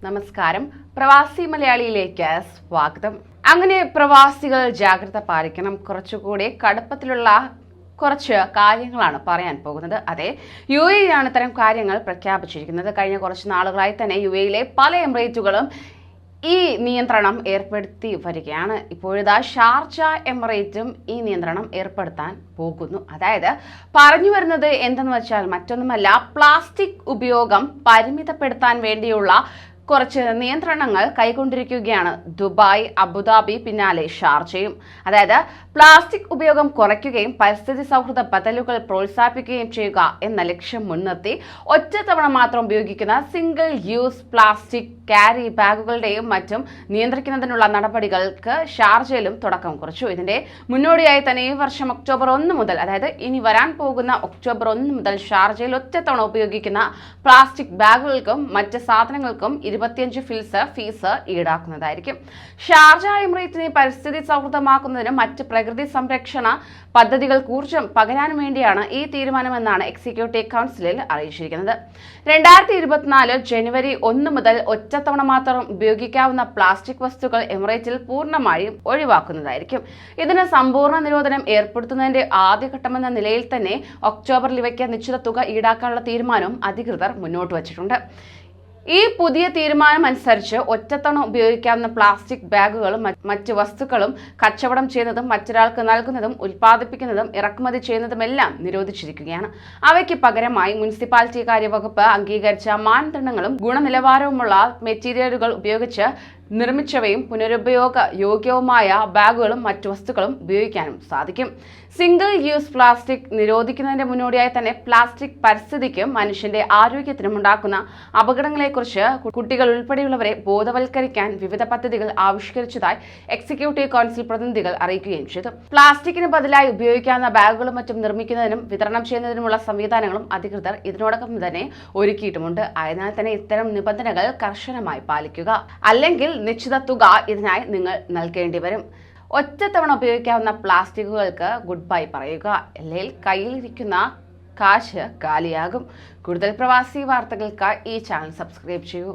നമസ്കാരം പ്രവാസി മലയാളിയിലേക്ക് സ്വാഗതം. അങ്ങനെ പ്രവാസികൾ ജാഗ്രത പാലിക്കണം. കുറച്ചുകൂടി കടുപ്പത്തിലുള്ള കുറച്ച് കാര്യങ്ങളാണ് പറയാൻ പോകുന്നത്. അതെ, UAE ആണ് ഇത്തരം കാര്യങ്ങൾ പ്രഖ്യാപിച്ചിരിക്കുന്നത്. കഴിഞ്ഞ കുറച്ച് നാളുകളായി തന്നെ UAE പല എമിറേറ്റുകളും ഈ നിയന്ത്രണം ഏർപ്പെടുത്തി വരികയാണ്. ഇപ്പോഴിതാ ഷാർജ എമിറേറ്റും ഈ നിയന്ത്രണം ഏർപ്പെടുത്താൻ പോകുന്നു. അതായത് പറഞ്ഞു വരുന്നത് എന്തെന്ന് വെച്ചാൽ മറ്റൊന്നുമല്ല, പ്ലാസ്റ്റിക് ഉപയോഗം പരിമിതപ്പെടുത്താൻ വേണ്ടിയുള്ള കുറച്ച് നിയന്ത്രണങ്ങൾ കൈക്കൊണ്ടിരിക്കുകയാണ് ദുബായ്, അബുദാബി, പിന്നാലെ ഷാർജയും. അതായത് പ്ലാസ്റ്റിക് ഉപയോഗം കുറയ്ക്കുകയും പരിസ്ഥിതി സൗഹൃദ ബദലുകൾ പ്രോത്സാഹിപ്പിക്കുകയും ചെയ്യുക എന്ന ലക്ഷ്യം മുൻനിർത്തി ഒറ്റത്തവണ മാത്രം ഉപയോഗിക്കുന്ന സിംഗിൾ യൂസ് പ്ലാസ്റ്റിക് ക്യാരി ബാഗുകളുടെയും മറ്റും നിയന്ത്രിക്കുന്നതിനുള്ള നടപടികൾക്ക് ഷാർജയിലും തുടക്കം കുറിച്ചു. ഇതിന്റെ മുന്നോടിയായി തന്നെ ഈ വർഷം ഒക്ടോബർ 1 മുതൽ, അതായത് ഇനി വരാൻ പോകുന്ന ഒക്ടോബർ 1 മുതൽ ഷാർജയിൽ ഒറ്റത്തവണ ഉപയോഗിക്കുന്ന പ്ലാസ്റ്റിക് ബാഗുകൾക്കും മറ്റ് സാധനങ്ങൾക്കും 25% ഫീസ് ഈടാക്കുന്നതായിരിക്കും. ഷാർജ എമിറേറ്റിനെ പരിസ്ഥിതി സൗഹൃദമാക്കുന്നതിനും മറ്റ് പ്രകൃതി സംരക്ഷണ പദ്ധതികൾക്ക് ഊർജ്ജം പകരാനും വേണ്ടിയാണ് ഈ തീരുമാനമെന്നാണ് എക്സിക്യൂട്ടീവ് കൗൺസിലിൽ അറിയിച്ചിരിക്കുന്നത്. 2024 ജനുവരി 1 മുതൽ ഒറ്റത്തവണ മാത്രം ഉപയോഗിക്കാവുന്ന പ്ലാസ്റ്റിക് വസ്തുക്കൾ എമിറേറ്റിൽ പൂർണ്ണമായും ഒഴിവാക്കുന്നതായിരിക്കും. ഇതിന് സമ്പൂർണ്ണ നിരോധനം ഏർപ്പെടുത്തുന്നതിന്റെ ആദ്യഘട്ടമെന്ന നിലയിൽ തന്നെ ഒക്ടോബറിൽ ഇവയ്ക്ക് നിശ്ചിത തുക ഈടാക്കാനുള്ള തീരുമാനവും അധികൃതർ മുന്നോട്ട് വച്ചിട്ടുണ്ട്. ഈ പുതിയ തീരുമാനം അനുസരിച്ച് ഒറ്റത്തവണ ഉപയോഗിക്കാവുന്ന പ്ലാസ്റ്റിക് ബാഗുകളും മറ്റ് വസ്തുക്കളും കച്ചവടം ചെയ്യുന്നതും മറ്റൊരാൾക്ക് നൽകുന്നതും ഉൽപ്പാദിപ്പിക്കുന്നതും ഇറക്കുമതി ചെയ്യുന്നതുമെല്ലാം നിരോധിച്ചിരിക്കുകയാണ്. അവയ്ക്ക് പകരമായി മുനിസിപ്പാലിറ്റി കാര്യ വകുപ്പ് അംഗീകരിച്ച മാനദണ്ഡങ്ങളും ഗുണനിലവാരവുമുള്ള മെറ്റീരിയലുകൾ ഉപയോഗിച്ച് നിർമ്മിച്ചവയും പുനരുപയോഗ യോഗ്യവുമായ ബാഗുകളും മറ്റു വസ്തുക്കളും ഉപയോഗിക്കാനും സാധിക്കും. സിംഗിൾ യൂസ് പ്ലാസ്റ്റിക് നിരോധിക്കുന്നതിന്റെ മുന്നോടിയായി തന്നെ പ്ലാസ്റ്റിക് പരിസ്ഥിതിക്കും മനുഷ്യന്റെ ആരോഗ്യത്തിനും ഉണ്ടാക്കുന്ന അപകടങ്ങളെക്കുറിച്ച് കുട്ടികൾ ഉൾപ്പെടെയുള്ളവരെ ബോധവൽക്കരിക്കാൻ വിവിധ പദ്ധതികൾ ആവിഷ്കരിച്ചതായി എക്സിക്യൂട്ടീവ് കൗൺസിൽ പ്രതിനിധികൾ അറിയിക്കുകയും ചെയ്തു. പ്ലാസ്റ്റിക്കിന് ബദലായി ഉപയോഗിക്കാവുന്ന ബാഗുകളും മറ്റും നിർമ്മിക്കുന്നതിനും വിതരണം ചെയ്യുന്നതിനുമുള്ള സംവിധാനങ്ങളും അധികൃതർ ഇതിനോടകം തന്നെ ഒരുക്കിയിട്ടുമുണ്ട്. അതിനാൽ തന്നെ ഇത്തരം നിബന്ധനകൾ കർശനമായി പാലിക്കുക, അല്ലെങ്കിൽ നിശ്ചിത തുക ഇതിനായി നിങ്ങൾ നൽകേണ്ടി വരും. ഒറ്റത്തവണ ഉപയോഗിക്കാവുന്ന പ്ലാസ്റ്റിക്കുകൾക്ക് ഗുഡ് ബൈ പറയുക, അല്ലെങ്കിൽ കയ്യിലിരിക്കുന്ന കാശ് കാലിയാകും. കൂടുതൽ പ്രവാസി വാർത്തകൾക്കായി ഈ ചാനൽ സബ്സ്ക്രൈബ് ചെയ്യൂ.